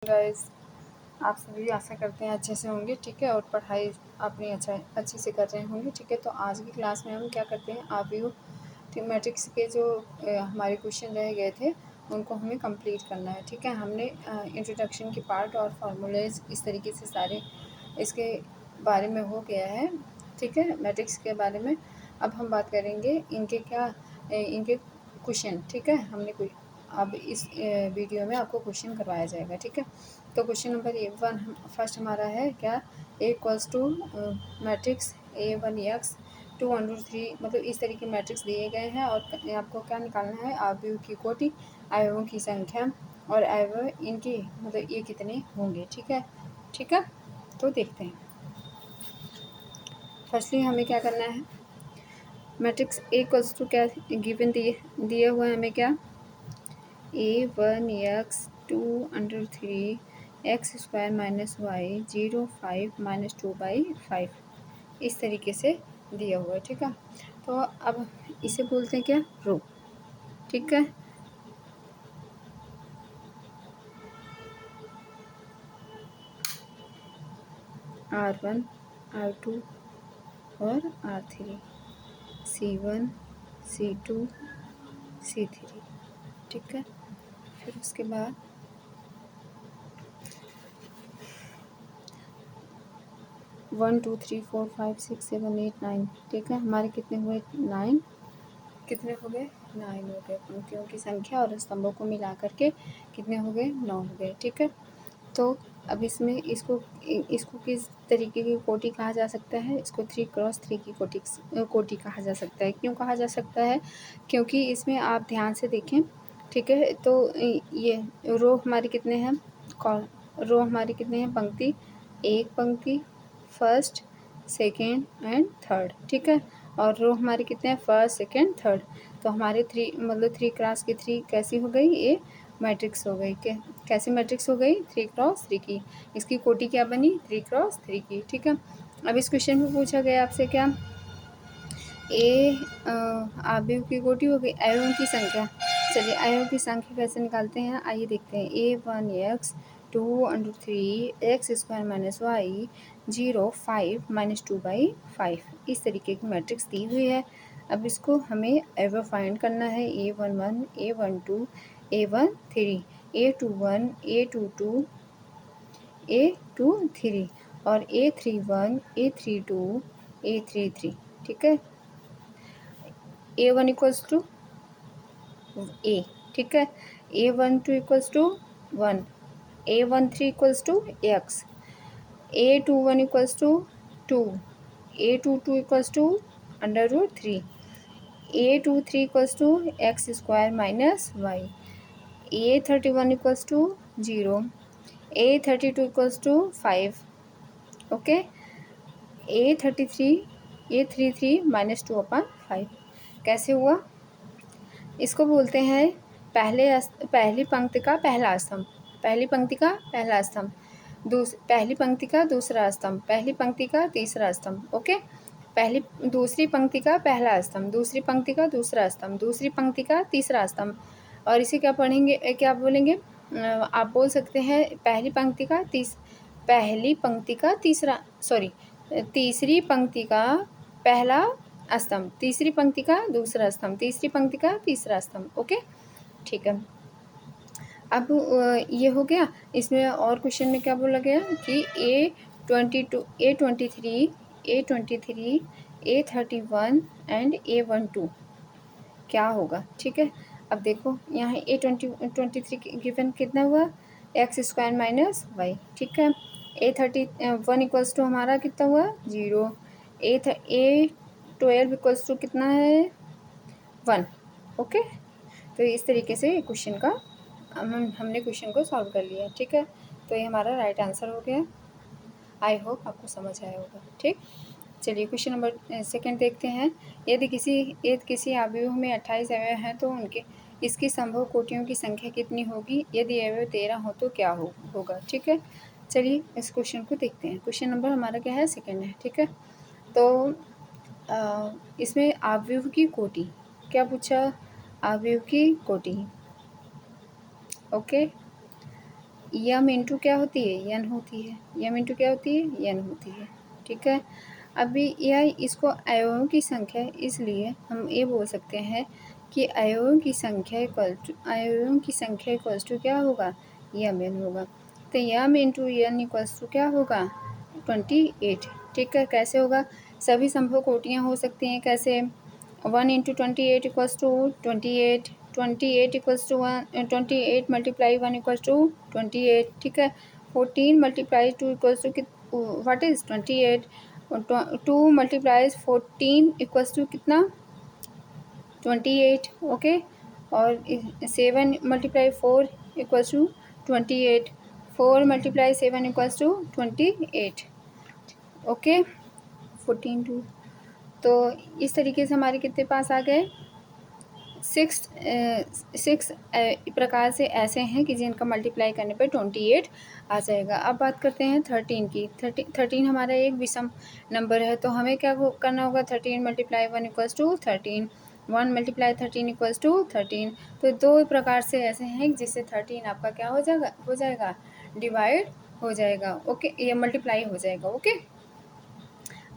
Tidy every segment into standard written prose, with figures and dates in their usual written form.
Guys, आप सभी आशा करते हैं अच्छे से होंगे, ठीक है, और पढ़ाई अपनी अच्छे से कर रहे होंगे, ठीक है। तो आज की क्लास में हम क्या करते हैं, आप व्यू मैट्रिक्स के जो हमारे क्वेश्चन रह गए थे उनको हमें कंप्लीट करना है, ठीक है। हमने इंट्रोडक्शन की पार्ट और फार्मूलेज इस तरीके से सारे इसके बारे में हो गया है, ठीक है, मैट्रिक्स के बारे में। अब हम बात करेंगे इनके क्वेश्चन, ठीक है। अब इस वीडियो में आपको क्वेश्चन करवाया जाएगा, ठीक है। तो क्वेश्चन नंबर A1 फर्स्ट हमारा है क्या, A equals two matrix A1x 2√3, मतलब इस तरह के मैट्रिक्स दिए गए हैं और आपको क्या निकालना है, अवयव की कोटि, अवयवों की संख्या और अवयव इनकी मतलब ये कितने होंगे, ठीक है, ठीक है। तो देखते हैं, फर्स्टली हमें क्या करना है, मैट्रिक्स A इक्वल्स टू क्या गिवन दिए हुआ है हमें, क्या A1x 2√3 x² -y 0 5 -2/5 इस तरीके से दिया हुआ है, ठीक है। तो अब इसे बोलते हैं क्या, रो, ठीक है। R1 R2 और R3, C1 C2 C3, ठीक है। फिर उसके बाद 1 2 3 4 5 6 7 8 9, ठीक है। हमारे कितने हुए, 9, कितने हो गए, 9 हो गए। पंक्तियों की संख्या और स्तंभों को मिला करके कितने हो गए, 9 हो गए, ठीक है। तो अब इसमें इसको किस तरीके की कोटि कहा जा सकता है, इसको 3x3 की कोटि कहा जा सकता है। क्यों कहा जा सकता है, क्योंकि इसमें आप ध्यान से देखें, ठीक है। तो ये रो हमारे कितने हैं, रो हमारे कितने हैं, पंक्ति, एक पंक्ति, फर्स्ट सेकेंड एंड थर्ड, ठीक है। और रो हमारे कितने हैं, फर्स्ट सेकेंड थर्ड। तो हमारे 3x3 कैसी हो गई, ये मैट्रिक्स हो गई, कैसी मैट्रिक्स हो गई, 3x3 की। इसकी कोटि क्या बनी, 3x3 की, ठीक है। अब इस क्वेश्चन में पूछा गया आपसे क्या, अवयव की कोटि हो गई, अवयवों की संख्या। चलिए अवयवों की संख्या कैसे निकालते हैं, आइए देखते हैं। A1x 2√3 x² -y 0 5 -2/5 इस तरीके की मैट्रिक्स दी हुई है। अब इसको हमें अवयव फाइंड करना है, A11 A12 A13 A21 A22 A23 और A31 A32 A33, ठीक है। A1 इक्वल्स टू A, ठीक है। A12 equals to 1, A13 equals to x, A21 equals to 2, A22 equals to √3, A23 equals to x² -y, A31 equals to 0, A32 equals to 5, okay. A33 -2/5 कैसे हुआ, इसको बोलते हैं पहली पंक्ति का पहला स्तंभ, पहली पंक्ति का पहला स्तंभ, पहली पंक्ति का दूसरा स्तंभ, पहली पंक्ति का तीसरा स्तंभ, ओके। दूसरी पंक्ति का पहला स्तंभ, दूसरी पंक्ति का दूसरा स्तंभ, दूसरी पंक्ति का तीसरा स्तंभ। और इसे क्या पढ़ेंगे, क्या बोलेंगे, आप बोल सकते हैं तीसरी पंक्ति का पहला स्तंभ, तीसरी पंक्ति का दूसरा स्तंभ, तीसरी पंक्ति का तीसरा स्तंभ, ओके, ठीक है। अब ये हो गया। इसमें और क्वेश्चन में क्या बोला गया कि A22 A23 A31 and A12 क्या होगा, ठीक है। अब देखो यहाँ A23 गिवन कितना हुआ, x² -y, ठीक है। A31 इक्वल्स टू हमारा कितना हुआ, 0, A12 इक्वल्स टू कितना है, 1, ओके। तो इस तरीके से क्वेश्चन का हमने क्वेश्चन को सॉल्व कर लिया, ठीक है। तो ये हमारा राइट आंसर हो गया। आई होप आपको समझ आया होगा, ठीक। चलिए क्वेश्चन नंबर सेकंड देखते हैं। यदि किसी अवयव में 28 अवयव हैं तो इसकी संभव कोटियों की संख्या कितनी होगी, यदि अवयव 13 हो तो क्या होगा, ठीक है। चलिए इस क्वेश्चन को देखते हैं। क्वेश्चन नंबर हमारा क्या है, सेकंड है, ठीक है। तो इसमें अवयव की कोटि क्या पूछा, अवयव की कोटि, ओके। यम इंटू क्या होती है, एन होती है। यम इंटू क्या होती है, एन होती है। ठीक है, अभी यह इसको अवयवों की संख्या है, इसलिए हम ये बोल सकते हैं कि अवयवों की संख्या इक्वल्स टू क्या होगा, यम एन होगा। तो M into N equals to क्या होगा, 28। ठीक है, कैसे होगा, सभी संभव कोटियाँ हो सकती हैं। कैसे, 1 into 28 equals to 28, 28 equals to 28 multiply 1 equals to 28। ठीक है, 14 multiply 2 equals to what is 28, 2 multiplies 14 equals to कितना, 28। ओके, और 7 multiply 4 equals to 28, 4 multiply 7 equals to 28। Okay, 14 2, तो इस तरीके से हमारे कितने पास आ गए, 6 प्रकार से ऐसे हैं कि जिनका मल्टीप्लाई करने पर 28 आ जाएगा। अब बात करते हैं 13 की। 13 हमारा एक विषम नंबर है, तो हमें क्या करना होगा, 13 multiply 1 equals to 13, 1 multiply 13 equals to 13। तो दो प्रकार से ऐसे हैं जिससे 13 आपका क्या हो जाएगा डिवाइड हो जाएगा। ओके, ये मल्टीप्लाई हो जाएगा। ओके,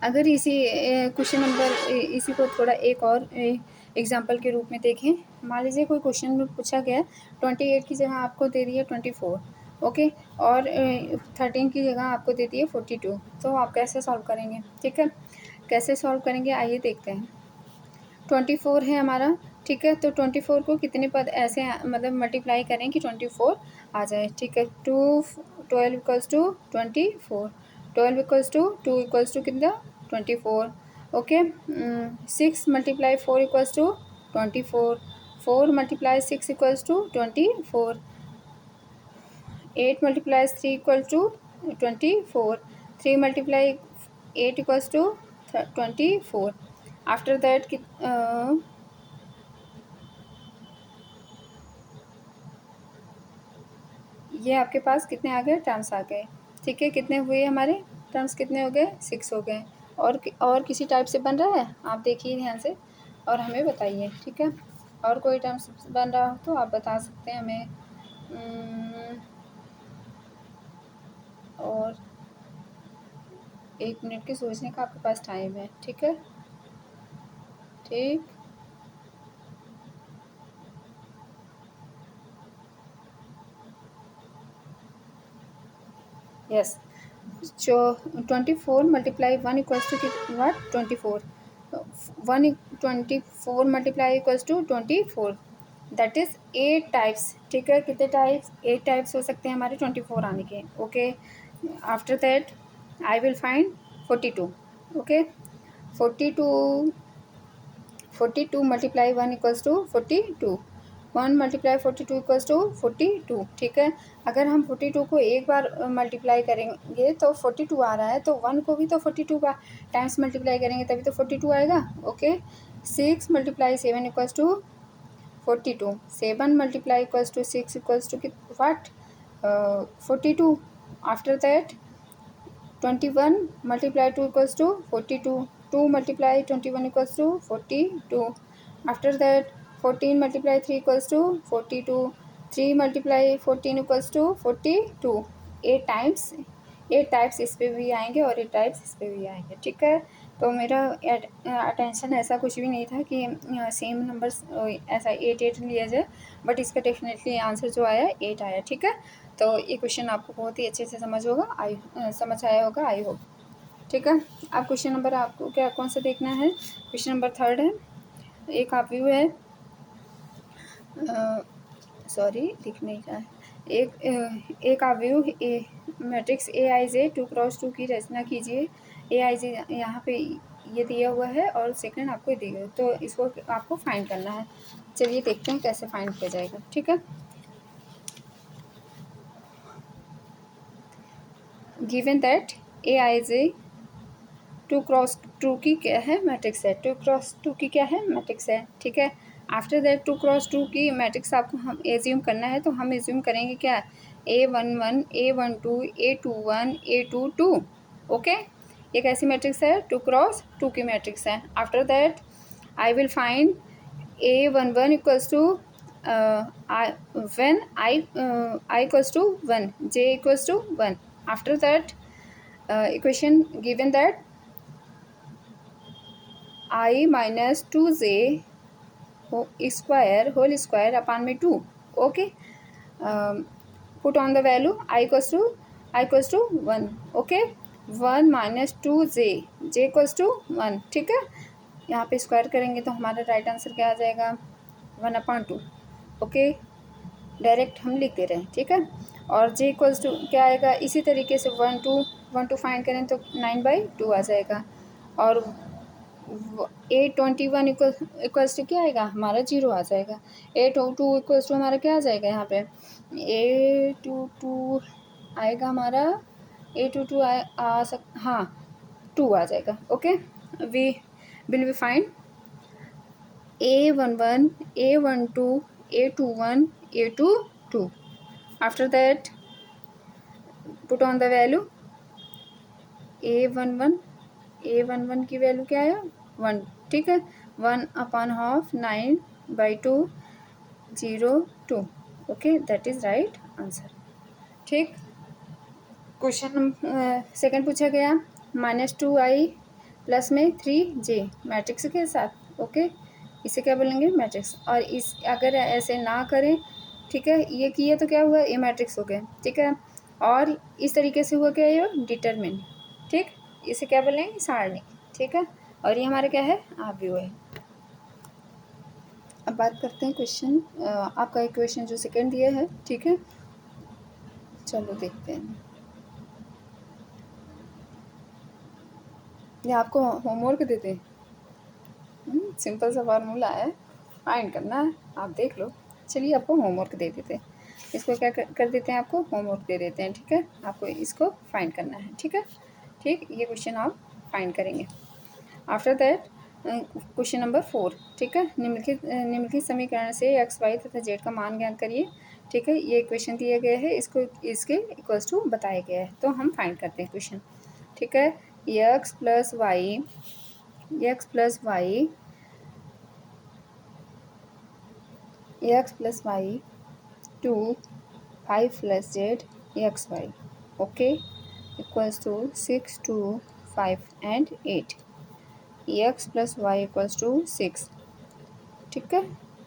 अगर इसी क्वेश्चन नंबर इसी को थोड़ा एक और एग्जाम्पल के रूप में देखें। मान लीजिए कोई क्वेश्चन में पूछा गया 28 की जगह आपको दे दिया 24। ओके, और 13 की जगह आपको दे दिए 42। तो आप कैसे सॉल्व करेंगे, ठीक है, कैसे सॉल्व करेंगे आइए देखते हैं। 24 है हमारा, ठीक है, तो 24 को कितने पद ऐसे मतलब मल्टीप्लाई करें कि 24 आ जाए। ठीक है, 12 equals to 24, 12 equals to 2 equals to कितना 24। Okay, 6 multiply 4 equals to 24, 4 multiply 6 equals to 24, 8 multiply 3 equals to 24, 3 multiply 8 equals to 24। After that ये आपके पास कितने आ गए, टर्म्स आ गए। ठीक है, कितने हुए हमारे टर्म्स, कितने हो गए, 6 हो गए। और किसी टाइप से बन रहा है, आप देखिए ध्यान से और हमें बताइए। ठीक है, और कोई टर्म्स बन रहा हो तो आप बता सकते हैं हमें। और 1 मिनट के सोचने का आपके पास टाइम है। ठीक है, ठीक, यस, जो 24 multiply 1 equals to what 24, 24 multiply equals to 24, that is 8 types. ठीक है, कितने टाइप्स, 8 टाइप्स हो सकते हैं हमारे 24 आने के। Okay, after that I will find 42। Okay, 42 multiply 1 equals to 42, 1 multiply 42 equals to 42। ठीक है, अगर हम 42 को एक बार मल्टीप्लाई करेंगे तो 42 आ रहा है, तो 1 को भी तो 42 का टाइम्स मल्टीप्लाई करेंगे तभी तो 42 आएगा। Okay, 6 multiply 7 equals to 42, 7 multiply equals to 6 equals to what 42। After that 21 multiply 2 equals to 42, 2 multiply 21 equals to 42। After that 14 multiply 3 equals to 42, 3 multiply 14 equals to 42। 8 types इस पे भी आएंगे और 8 टाइप्स इस पे भी आएंगे। ठीक है, तो मेरा अटेंशन ऐसा कुछ भी नहीं था कि सेम नंबर्स ऐसा 8 लिया जाए, बट इसका डेफिनेटली आंसर जो आया 8 आया। ठीक है, तो ये क्वेश्चन आपको बहुत ही अच्छे से समझ आया होगा, आई होप। ठीक है, अब क्वेश्चन नंबर आपको क्या कौन सा देखना है, क्वेश्चन नंबर 3 है। एक आप व्यू है, सॉरी दिख नहीं रहा है, एक आप व्यू मैट्रिक्स AIJ 2x2 की रचना कीजिए। AIJ यहाँ पे ये दिया हुआ है और सेकंड आपको दिया हुआ है, तो इसको आपको फाइंड करना है। चलिए देखते हैं कैसे फाइंड किया जाएगा। ठीक है, गिवन दैट AIJ 2x2 की क्या है, मैट्रिक्स है। 2x2 की क्या है, मैट्रिक्स है। ठीक है, आफ्टर दैट 2x2 की मैट्रिक्स आपको हम एज्यूम करना है, तो हम एज्यूम करेंगे क्या, A11 A12 A21 A22। Okay, ये कैसी मैट्रिक्स है, 2x2 की मैट्रिक्स है। After that I will find A11 equals to when I equals to 1, j equals to 1. After that equation given that I minus 2j square whole square upon में 2. Okay, put on the value I equals to 1. Okay, 1 minus 2j, j equals to 1. ठीक है, यहाँ पे square करेंगे तो हमारा right answer क्या आ जाएगा, 1/2. ओके, डायरेक्ट हम लिख दे रहे हैं. ठीक है, और j इक्वल्स टू क्या आएगा, इसी तरीके से 1 2 फाइंड करें तो 9/2 आ जाएगा. और 821 इक्वल्स टू क्या आएगा, हमारा 0 आ जाएगा. 802 इक्वल्स टू हमारा क्या आ जाएगा, यहाँ पे 822 आएगा हमारा. 822 हाँ 2 आ जाएगा. Okay, we will be find A11 A12 A21 A22. After that put on the value A11 की वैल्यू क्या है, 1. ठीक है, 1/2 9/2 0 2. Okay, that is right answer. ठीक, क्वेश्चन सेकंड पूछा गया -2i प्लस में 3j मैट्रिक्स के साथ. ओके, इसे क्या बोलेंगे, मैट्रिक्स. और इस अगर ऐसे ना करें, ठीक है, ये किए तो क्या हुआ, ये मैट्रिक्स हो गए. ठीक है, और इस तरीके से हुआ क्या, ये डिटरमिन. ठीक, इसे क्या बोलेंगे, सारणी. ठीक है, और ये हमारा क्या है, आव्यूह है. अब बात करते हैं क्वेश्चन, आपका एक क्वेश्चन जो सेकंड दिया है. ठीक है, चलो देखते हैं. ये आपको होमवर्क देते हैं. सिंपल सा फार्मूला है, फाइंड करना है, आप देख लो. चलिए, आपको होमवर्क दे देते हैं. इसको क्या कर देते हैं, आपको होमवर्क दे देते हैं. ठीक है, आपको इसको फाइंड करना है. ठीक है, ठीक, ये क्वेश्चन आप फाइंड करेंगे. After that question number 4. ठीक है, निम्नलिखित समीकरण से एक्स वाई तथा जेड का मान ज्ञात करिए. ठीक है, ये क्वेश्चन दिया गया है, इसको इसके इक्वल्स टू बताया गया है, तो हम फाइंड करते हैं क्वेश्चन. ठीक है, x plus y 2 5 plus z x y. Okay, equals to 6 2 5 and 8. X plus y equals to 6. ठीक है,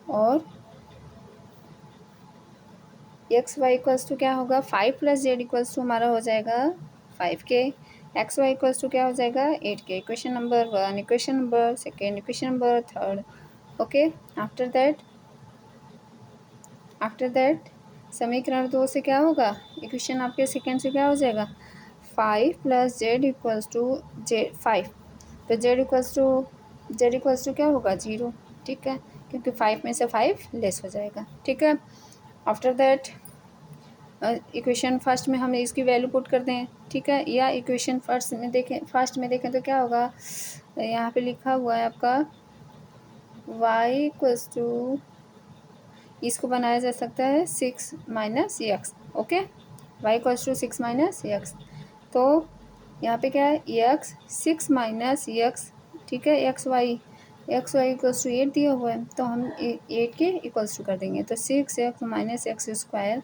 और एक्स वाई इक्वल्स टू क्या होगा, 5 प्लस जेड इक्वल्स टू हमारा हो जाएगा 5k. X Y equals to क्या हो जाएगा, 8k. Equation number 1, equation number second, equation number third. Okay, after that समीकरण 2 से क्या होगा, इक्वेशन आपके सेकेंड से क्या हो जाएगा, 5 प्लस जेड इक्वल्स टू 5. तो जेड इक्वल्स टू क्या होगा, 0. ठीक है, क्योंकि 5 में से 5 लेस हो जाएगा. ठीक है, आफ्टर दैट इक्वेशन फर्स्ट में हम इसकी वैल्यू पुट कर दें. ठीक है, या इक्वेशन फर्स्ट में देखें तो क्या होगा, यहाँ पे लिखा हुआ है आपका y इक्वल्स टू, इसको बनाया जा सकता है 6 minus x. Okay, y equals to 6 minus x. तो यहाँ पे क्या है, एक्स 6 माइनस एक्स. ठीक है, एक्स वाई इक्वल्स टू 8 दिया हुआ है, तो हम 8 के इक्वल्स टू कर देंगे. तो 6x minus x square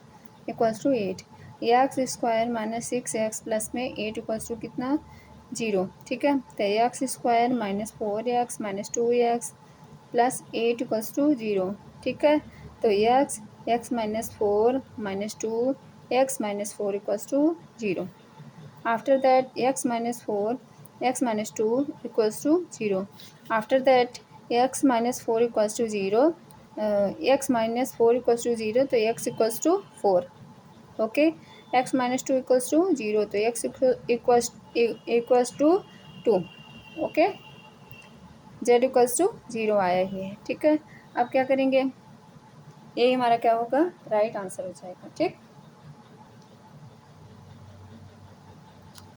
equals to 8. X square minus 6x plus में 8 इक्वल्स टू कितना, 0. ठीक है, तो x square minus 4x minus 2x plus 8 equals to 0. ठीक है, तो x minus 4 minus 2 x minus 4 equals to 0. After that x minus 2 equals to 0. After that x minus 4 equals to 0. X minus 4 equals to 0, तो x equals to 4. Okay, x minus 2 equals to 0, तो x equals to 2. Okay, z equals to 0 आया ही है. ठीक है, अब क्या करेंगे, ये हमारा क्या होगा, राइट आंसर हो जाएगा. ठीक.